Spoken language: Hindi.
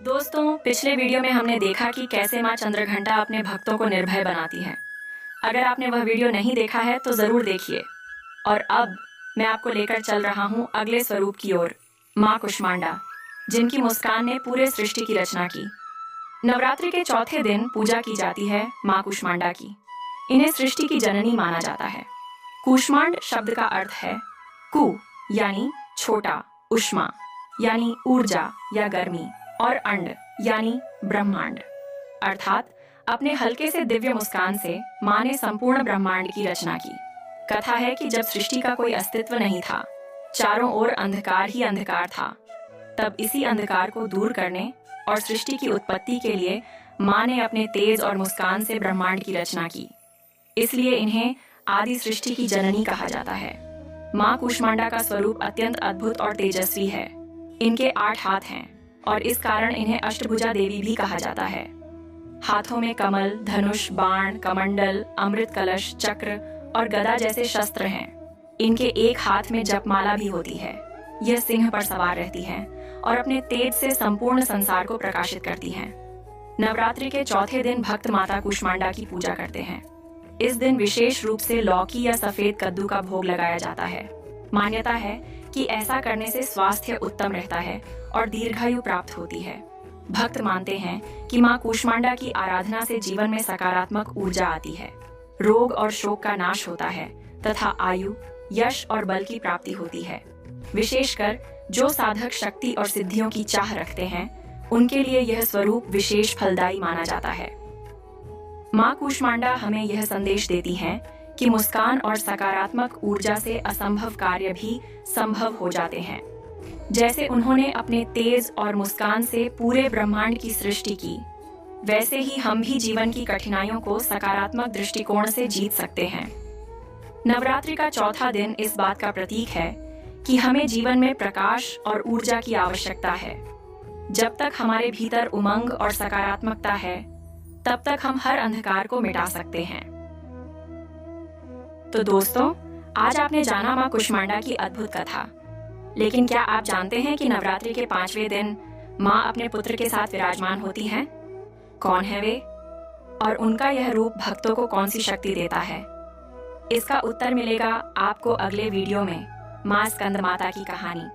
दोस्तों, पिछले वीडियो में हमने देखा कि कैसे माँ चंद्रघंटा अपने भक्तों को निर्भय बनाती हैं। अगर आपने वह वीडियो नहीं देखा है तो ज़रूर देखिए। और अब मैं आपको लेकर चल रहा हूँ अगले स्वरूप की ओर, माँ कुष्मांडा, जिनकी मुस्कान ने पूरे सृष्टि की रचना की। नवरात्रि के चौथे दिन पूजा की जाती है माँ कुष्मांडा की। इन्हें सृष्टि की जननी माना जाता है। कूष्मांड शब्द का अर्थ है कु यानी छोटा, उष्मा यानी ऊर्जा या गर्मी, और अंड यानी ब्रह्मांड। अर्थात अपने हल्के से दिव्य मुस्कान से माँ ने संपूर्ण ब्रह्मांड की रचना की। कथा है कि जब सृष्टि का कोई अस्तित्व नहीं था, चारों ओर अंधकार ही अंधकार था, तब इसी अंधकार को दूर करने और सृष्टि की उत्पत्ति के लिए माँ ने अपने तेज और मुस्कान से ब्रह्मांड की रचना की। इसलिए इन्हें आदि सृष्टि की जननी कहा जाता है। माँ कूष्मांडा का स्वरूप अत्यंत अद्भुत और तेजस्वी है। इनके 8 हाथ हैं और इस कारण इन्हें अष्टभुजा देवी भी कहा जाता है। हाथों में कमल, धनुष, बाण, कमंडल, अमृत कलश, चक्र और गदा जैसे शस्त्र हैं। इनके एक हाथ में जपमाला भी होती है। यह सिंह पर सवार रहती हैं और अपने तेज से संपूर्ण संसार को प्रकाशित करती हैं। नवरात्रि के चौथे दिन भक्त माता कूष्मांडा की पूजा करते हैं। इस दिन विशेष रूप से लौकी या सफेद कद्दू का भोग लगाया जाता है। मान्यता है कि ऐसा करने से स्वास्थ्य उत्तम रहता है और दीर्घायु प्राप्त होती है। भक्त मानते हैं कि माँ कूष्मांडा की आराधना से जीवन में सकारात्मक ऊर्जा आती है, रोग और शोक का नाश होता है तथा आयु, यश और बल की प्राप्ति होती है। विशेषकर जो साधक शक्ति और सिद्धियों की चाह रखते हैं, उनके लिए यह स्वरूप विशेष फलदायी माना जाता है। माँ कूष्मांडा हमें यह संदेश देती हैं कि मुस्कान और सकारात्मक ऊर्जा से असंभव कार्य भी संभव हो जाते हैं। जैसे उन्होंने अपने तेज और मुस्कान से पूरे ब्रह्मांड की सृष्टि की, वैसे ही हम भी जीवन की कठिनाइयों को सकारात्मक दृष्टिकोण से जीत सकते हैं। नवरात्रि का चौथा दिन इस बात का प्रतीक है कि हमें जीवन में प्रकाश और ऊर्जा की आवश्यकता है। जब तक हमारे भीतर उमंग और सकारात्मकता है, तब तक हम हर अंधकार को मिटा सकते हैं। तो दोस्तों, आज आपने जाना माँ कुष्मांडा की अद्भुत कथा। लेकिन क्या आप जानते हैं कि नवरात्रि के 5वें दिन माँ अपने पुत्र के साथ विराजमान होती हैं? कौन है वे और उनका यह रूप भक्तों को कौन सी शक्ति देता है? इसका उत्तर मिलेगा आपको अगले वीडियो में, माँ स्कंद माता की कहानी।